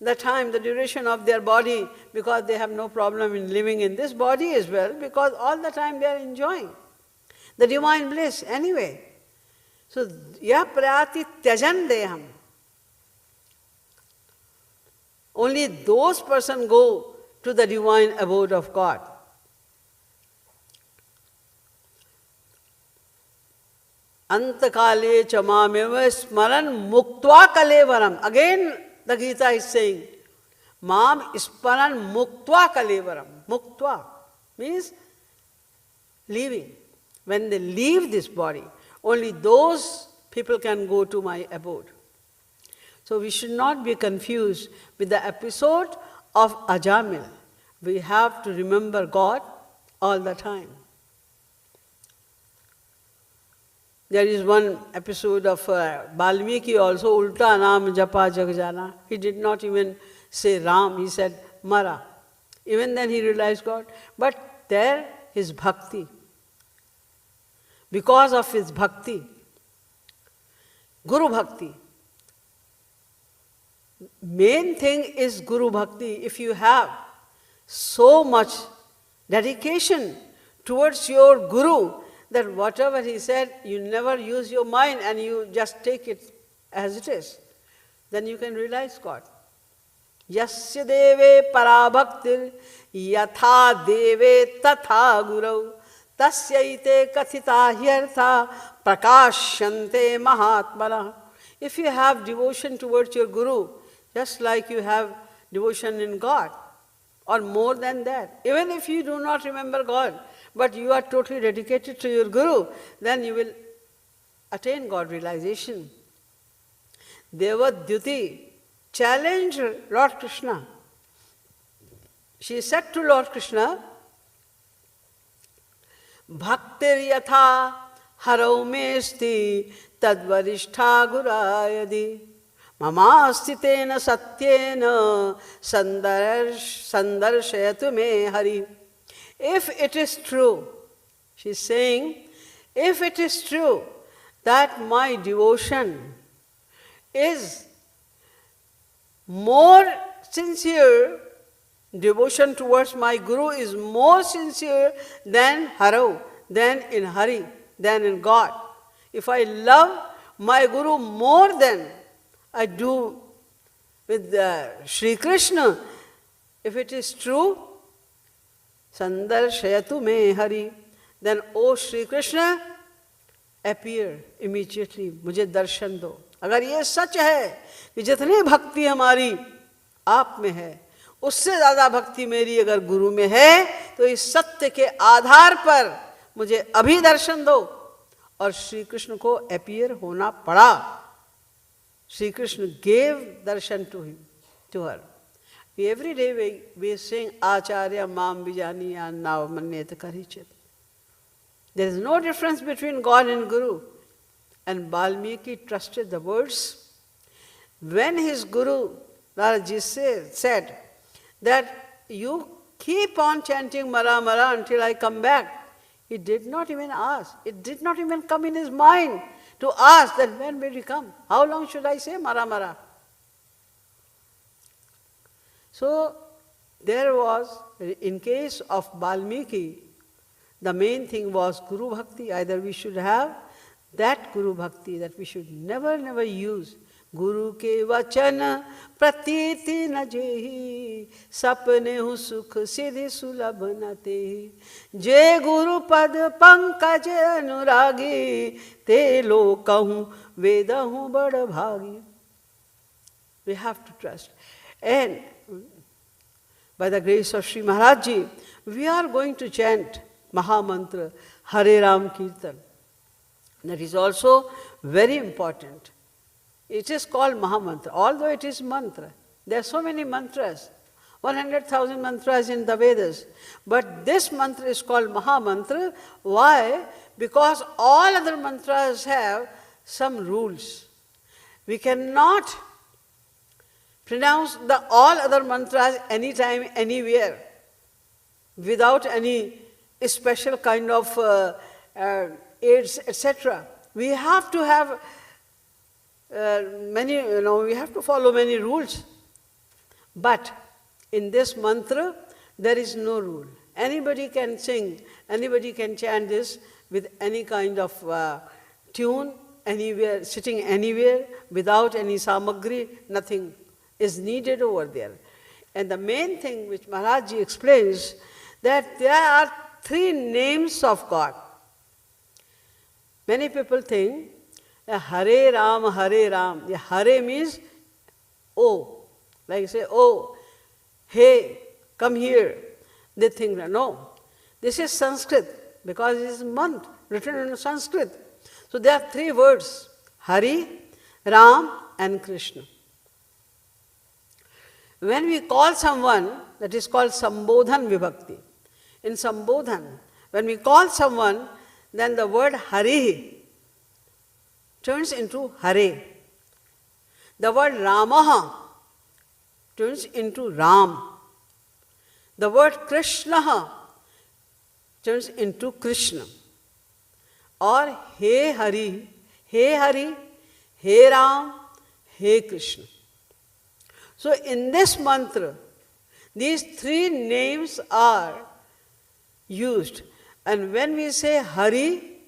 the time, the duration of their body, because they have no problem in living in this body as well, because all the time they are enjoying the divine bliss anyway. So, ya prayati tyajan deham. Only those persons go to the divine abode of God. Antakale chamameva smaran muktva kalevaram. Again the Gita is saying, Mam smaran muktva kalevaram. Muktva means leaving. When they leave this body, only those people can go to my abode. So we should not be confused with the episode of Ajamil. We have to remember God all the time. There is one episode of Valmiki also, Ulta Naam Japa Jagjana. He did not even say Ram, he said Mara. Even then he realized God. But there his bhakti. Because of his bhakti, Guru Bhakti. Main thing is Guru Bhakti. If you have so much dedication towards your Guru, that whatever he said, you never use your mind and you just take it as it is, then you can realize God. Yasya deve parabhaktir yatha deve tatha gurau tasyaite kathita hyartha prakashyante mahatmana. If you have devotion towards your Guru, just like you have devotion in God, or more than that, even if you do not remember God, but you are totally dedicated to your Guru, then you will attain God realization. Devadyuti challenged Lord Krishna. She said to Lord Krishna, Bhaktir yatha harau mesti tadvarishtha gurayadi mamasti tena satyena sandarshayatu me hari. If it is true, she is saying, if it is true that my devotion is more sincere, devotion towards my Guru is more sincere than Harau, than in Hari, than in God. If I love my Guru more than I do with Sri Krishna, if it is true, Sandarshayatu me Hari, then O Sri Krishna, appear immediately, मुझे दर्शन दो. अगर ये सच है कि जितनी भक्ति हमारी आप में है, उससे ज़्यादा भक्ति मेरी अगर गुरु में है, तो इस सत्य के आधार पर मुझे अभी दर्शन दो. और श्री कृष्ण को अपीयर होना पड़ा. Shri Krishna gave darshan to her. Every day we sing Acharya Mam Vijaniya Nav Manyet Karichit. There is no difference between God and Guru. And Valmiki trusted the words. When his Guru, Naraji said that you keep on chanting Mara Mara until I come back, he did not even ask. It did not even come in his mind to ask that when will he come? How long should I say Mara Mara? So there was, in case of Valmiki, the main thing was Guru Bhakti. Either we should have that Guru Bhakti that we should never use गुरु के वचन प्रतीति न जेहि, सपने हूँ सुख सिद्धि सुलभ न तेहि। जे गुरु पद पंकज अनुरागी, ते लोक कहूँ वेद हूँ बड़ भागी। We have to trust. And by the grace of Sri Maharaj Ji, we are going to chant Mahamantra, Hare Ram Kirtan. That is also very important. It is called Mahamantra, although it is mantra. There are so many mantras, 100,000 mantras in the Vedas. But this mantra is called Mahamantra. Why? Because all other mantras have some rules. We cannot pronounce all other mantras anytime, anywhere, without any special kind of aids, etc. We have to have we have to follow many rules. But in this mantra, there is no rule. Anybody can sing, anybody can chant this with any kind of tune, anywhere, sitting anywhere, without any samagri, nothing is needed over there. And the main thing which Maharaj Ji explains, that there are 3 names of God. Many people think Hare Ram, Hare Ram. The Hare means oh, like you say, oh, hey, come here. They think that no, this is Sanskrit because it is month written in Sanskrit. So there are 3 words: Hari, Ram, and Krishna. When we call someone, that is called Sambodhan Vibhakti. In Sambodhan, when we call someone, then the word Hari turns into Hare. The word Ramaha turns into Ram. The word Krishna turns into Krishna. Or He Hari, He Ram, He Krishna. So in this mantra, these 3 names are used. And when we say Hari,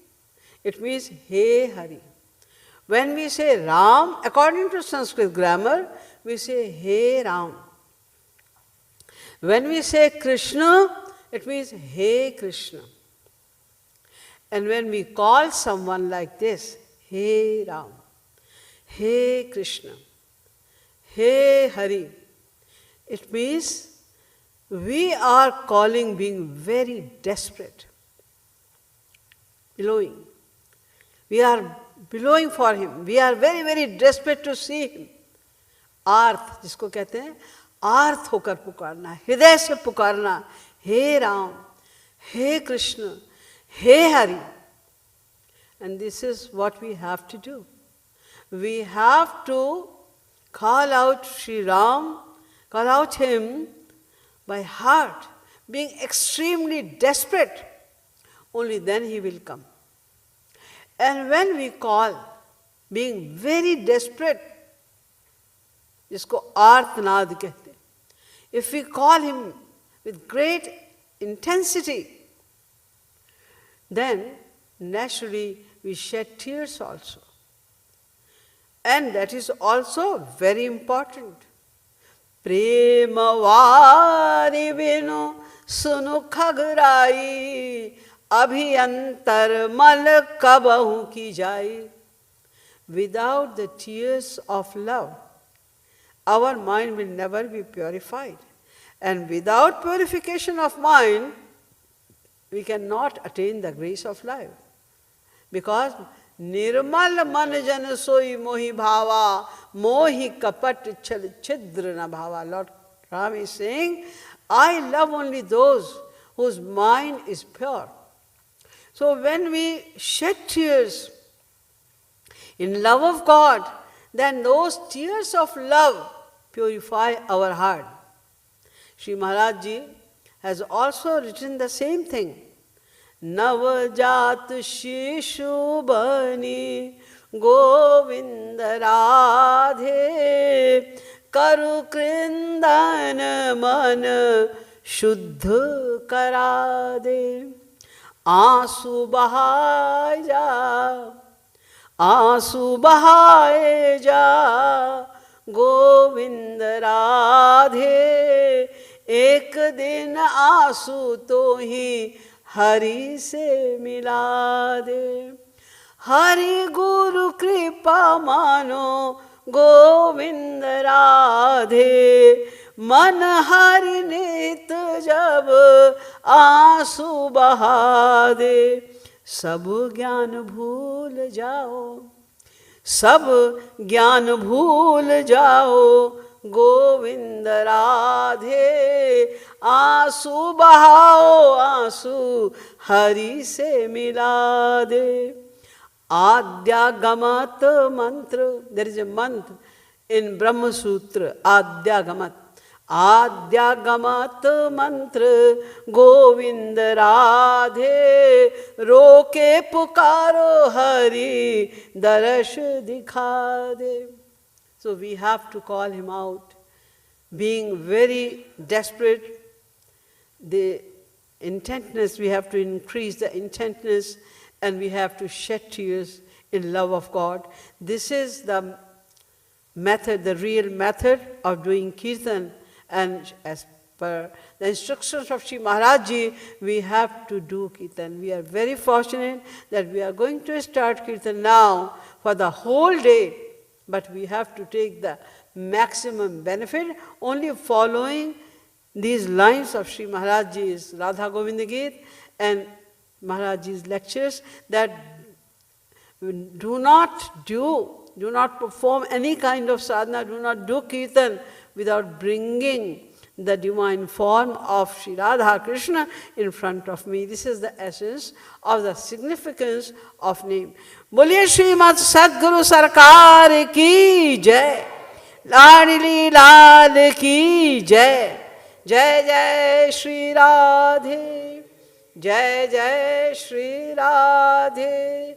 it means He Hari. When we say Ram, according to Sanskrit grammar, we say He Ram. When we say Krishna, it means He Krishna. And when we call someone like this, He Ram, He Krishna, He Hari, it means we are calling being very desperate, billowing. We are billowing for him. We are very, very desperate to see him. आर्थ, जिसको कहते हैं आर्थ होकर पुकारना, हृदय से पुकारना, हे राम, हे कृष्ण, हे Hari. And this is what we have to do. We have to call out Sri Ram, call out him by heart, being extremely desperate. Only then he will come. And when we call, being very desperate, जिसको आर्तनाद कहते हैं, if we call him with great intensity, then naturally we shed tears also. And that is also very important. प्रेमवारी बिनु सुनु खगराई, अभियंतर मल कबहु की जाई. Without the tears of love, our mind will never be purified. And without purification of mind, we cannot attain the grace of life. Because Nirmal man jan soi mohi bhava, mohi kapat chal chidra na bhava. Lord Ram is saying, I love only those whose mind is pure. So when we shed tears in love of God, then those tears of love purify our heart. Sri Maharaj Ji has also written the same thing. Navajat Shishu Bani Govind Radhe Karu Krindan Man Shuddha Karade. आंसू बहाए जा, आंसू बहाए जा, एक दिन आंसू तो ही हरि से मिला दे। हरि गुरु कृपा मानो गोविंद राधे, मन हरि नित जब आंसू बहा दे। सब ज्ञान भूल जाओ, सब ज्ञान भूल जाओ गोविंद राधे। आंसू बहाओ, आंसू हरि से मिला दे। आद्यागमत मंत्र, there is a mantra in Brahma Sutra, आद्यागमत। आद्यागमत मंत्र गोविंद राधे, रोके पुकारो हरि दर्श दिखा दे। So we have to call him out, being very desperate. The intentness, we have to increase the intentness, and we have to shed tears in love of God. This is the method, the real method of doing kirtan. And as per the instructions of Sri Maharaj Ji, we have to do kirtan. We are very fortunate that we are going to start kirtan now for the whole day, but we have to take the maximum benefit only following these lines of Sri Maharaj Ji's Radha Govinda Geet and Maharaj Ji's lectures, that do not perform any kind of sadhana, do not do kirtan without bringing the divine form of Sri Radha Krishna in front of me. This is the essence of the significance of name. Boliye Srimad Sadguru Sarkar ki jai, Ladli Lal ki jai, jai jai Sri Radhe, jai jai Sri Radhe,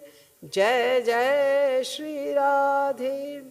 jai jai Sri Radhe.